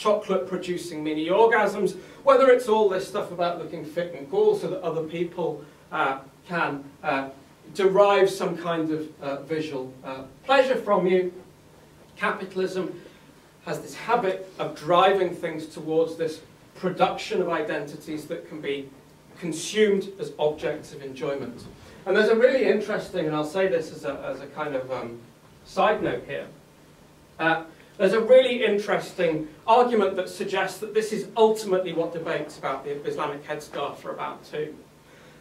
chocolate producing mini orgasms, whether it's all this stuff about looking fit and cool so that other people can derive some kind of visual pleasure from you. Capitalism has this habit of driving things towards this production of identities that can be consumed as objects of enjoyment. And there's a really interesting, and I'll say this as a kind of side note here, there's a really interesting argument that suggests that this is ultimately what debates about the Islamic headscarf are about too.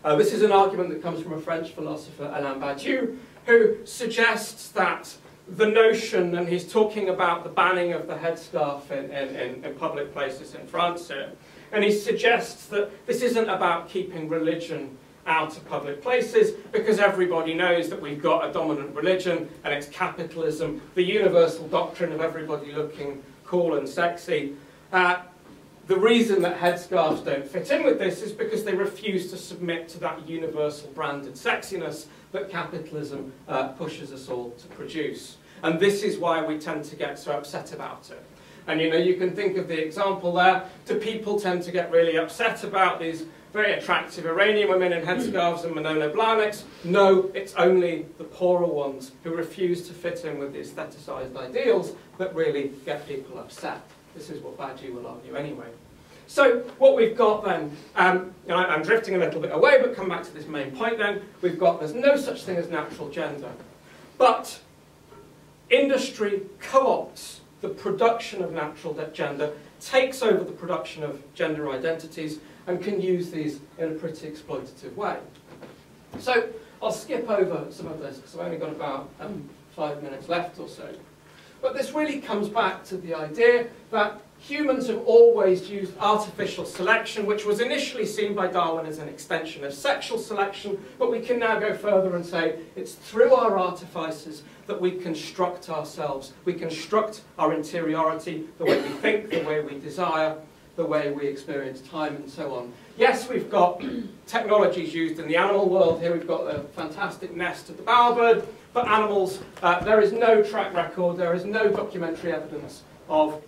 This is an argument that comes from a French philosopher, Alain Badiou, who suggests that the notion, and he's talking about the banning of the headscarf in public places in France here, and he suggests that this isn't about keeping religion out of public places, because everybody knows that we've got a dominant religion, and it's capitalism, the universal doctrine of everybody looking cool and sexy. The reason that headscarves don't fit in with this is because they refuse to submit to that universal branded sexiness that capitalism pushes us all to produce. And this is why we tend to get so upset about it. And you know, you can think of the example there. Do people tend to get really upset about these very attractive Iranian women in headscarves and Manolo Blahniks? No, it's only the poorer ones who refuse to fit in with the aestheticized ideals that really get people upset. This is what Badiou will argue anyway. So what we've got then, I'm drifting a little bit away, but come back to this main point then. We've got there's no such thing as natural gender. But industry co-opts the production of natural gender, takes over the production of gender identities, and can use these in a pretty exploitative way. So I'll skip over some of this because I've only got about 5 minutes left or so. But this really comes back to the idea that humans have always used artificial selection, which was initially seen by Darwin as an extension of sexual selection, but we can now go further and say it's through our artifices that we construct ourselves. We construct our interiority, the way we think, the way we desire, the way we experience time, and so on. Yes, we've got technologies used in the animal world. Here we've got a fantastic nest of the bowerbird. For animals, there is no track record, there is no documentary evidence of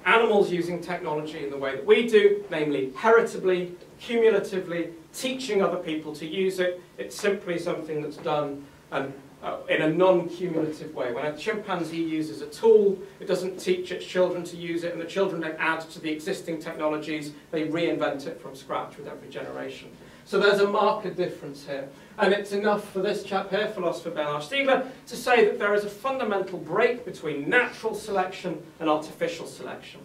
animals using technology in the way that we do, namely heritably, cumulatively, teaching other people to use it. It's simply something that's done in a non-cumulative way. When a chimpanzee uses a tool, it doesn't teach its children to use it, and the children don't add to the existing technologies. They reinvent it from scratch with every generation. So there's a marked difference here. And it's enough for this chap here, philosopher Bernhard Stiegler, to say that there is a fundamental break between natural selection and artificial selection.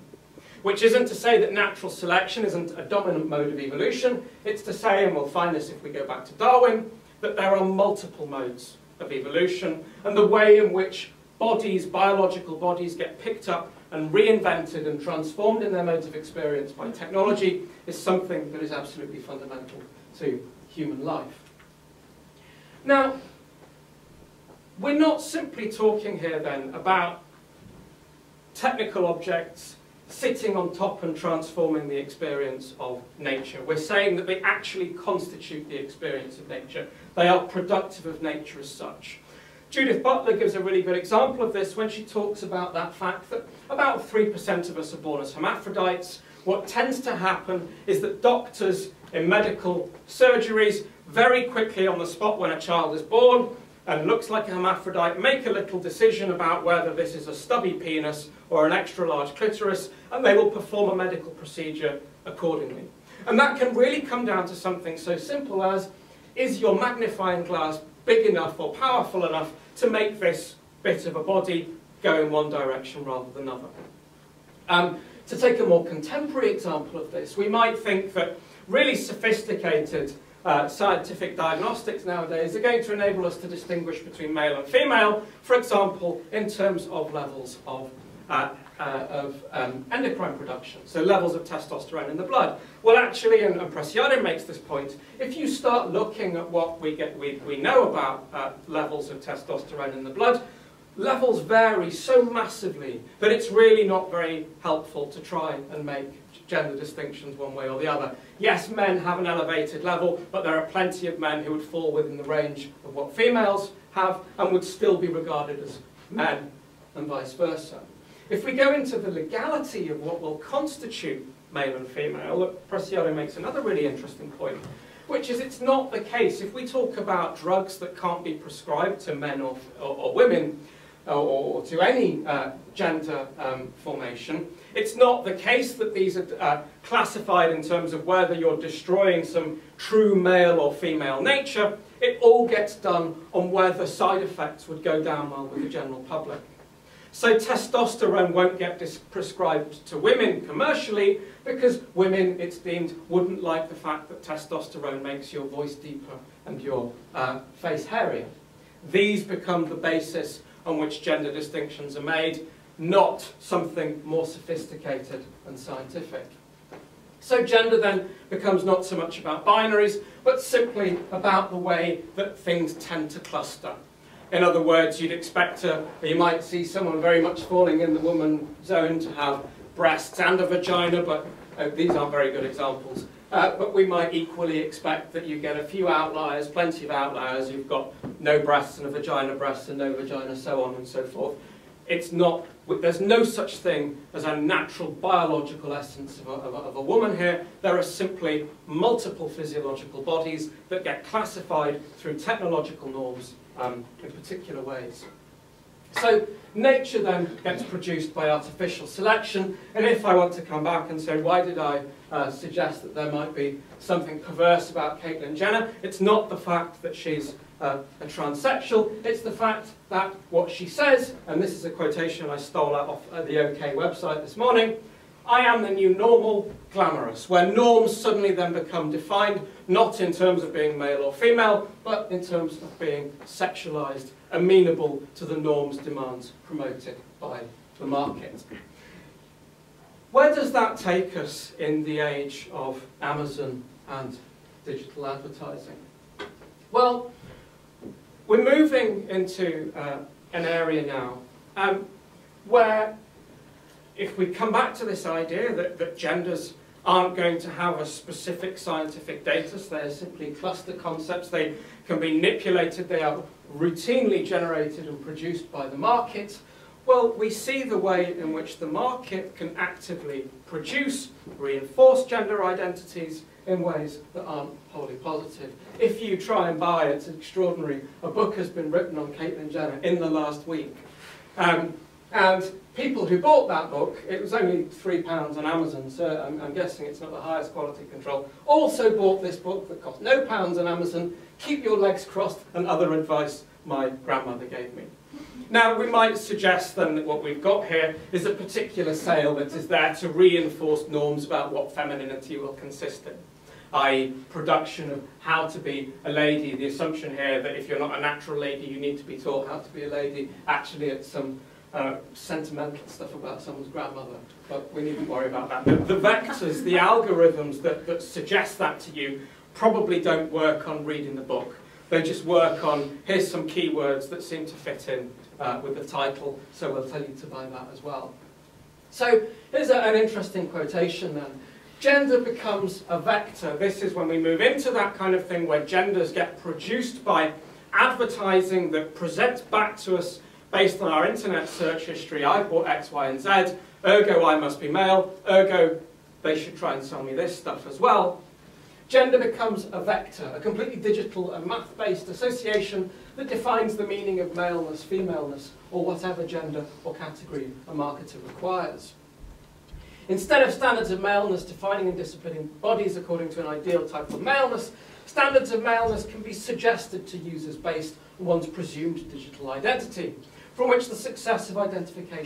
Which isn't to say that natural selection isn't a dominant mode of evolution. It's to say, and we'll find this if we go back to Darwin, that there are multiple modes of evolution, and the way in which bodies, biological bodies, get picked up and reinvented and transformed in their modes of experience by technology is something that is absolutely fundamental to human life. Now, we're not simply talking here then about technical objects sitting on top and transforming the experience of nature. We're saying that they actually constitute the experience of nature. They are productive of nature as such. Judith Butler gives a really good example of this when she talks about that fact that about 3% of us are born as hermaphrodites. What tends to happen is that doctors in medical surgeries very quickly on the spot when a child is born and looks like a hermaphrodite, make a little decision about whether this is a stubby penis or an extra large clitoris, and they will perform a medical procedure accordingly. And that can really come down to something so simple as, is your magnifying glass big enough or powerful enough to make this bit of a body go in one direction rather than another? To take a more contemporary example of this, we might think that really sophisticated scientific diagnostics nowadays are going to enable us to distinguish between male and female, for example, in terms of levels of endocrine production, so levels of testosterone in the blood. Well, actually, and Preciado makes this point, if you start looking at what we know about levels of testosterone in the blood, levels vary so massively that it's really not very helpful to try and make gender distinctions one way or the other. Yes, men have an elevated level, but there are plenty of men who would fall within the range of what females have and would still be regarded as men, and vice versa. If we go into the legality of what will constitute male and female, look, Preciado makes another really interesting point, which is it's not the case. If we talk about drugs that can't be prescribed to men or women, or to any gender formation, it's not the case that these are classified in terms of whether you're destroying some true male or female nature. It all gets done on whether side effects would go down well with the general public. So testosterone won't get prescribed to women commercially because women, it's deemed, wouldn't like the fact that testosterone makes your voice deeper and your face hairier. These become the basis on which gender distinctions are made, not something more sophisticated and scientific. So gender then becomes not so much about binaries, but simply about the way that things tend to cluster. In other words, you might see someone very much falling in the woman zone to have breasts and a vagina, but these aren't very good examples. But we might equally expect that you get a few outliers, plenty of outliers. You've got no breasts and a vagina, breasts and no vagina, so on and so forth. It's not, there's no such thing as a natural biological essence of a woman here. There are simply multiple physiological bodies that get classified through technological norms in particular ways. So nature then gets produced by artificial selection, and if I want to come back and say, why did I suggest that there might be something perverse about Caitlyn Jenner, it's not the fact that she's a transsexual, it's the fact that what she says, and this is a quotation I stole out off the OK website this morning, I am the new normal, glamorous, where norms suddenly then become defined not in terms of being male or female, but in terms of being sexualized, amenable to the norms, demands promoted by the market. Where does that take us in the age of Amazon and digital advertising? Well, we're moving into an area now where, if we come back to this idea that genders aren't going to have a specific scientific data, so they're simply cluster concepts, they can be manipulated, they are routinely generated and produced by the market, well, we see the way in which the market can actively produce, reinforce gender identities in ways that aren't wholly positive. If you try and buy, it's extraordinary, a book has been written on Caitlyn Jenner in the last week. And people who bought that book, it was only £3 on Amazon, so I'm guessing it's not the highest quality control, also bought this book that cost no pounds on Amazon, Keep Your Legs Crossed, and other advice my grandmother gave me. Now, we might suggest then that what we've got here is a particular sale that is there to reinforce norms about what femininity will consist in, i.e. production of how to be a lady, the assumption here that if you're not a natural lady, you need to be taught how to be a lady. Actually, it's some sentimental stuff about someone's grandmother, but we needn't worry about that. The vectors, the algorithms that suggest that to you probably don't work on reading the book. They just work on, here's some keywords that seem to fit in with the title, so we'll tell you to buy that as well. So here's an interesting quotation then. Gender becomes a vector. This is when we move into that kind of thing where genders get produced by advertising that presents back to us based on our internet search history. I bought X, Y, and Z, ergo I must be male, ergo they should try and sell me this stuff as well. Gender becomes a vector, a completely digital and math-based association that defines the meaning of maleness, femaleness, or whatever gender or category a marketer requires. Instead of standards of maleness defining and disciplining bodies according to an ideal type of maleness, standards of maleness can be suggested to users based on one's presumed digital identity, from which the success of identification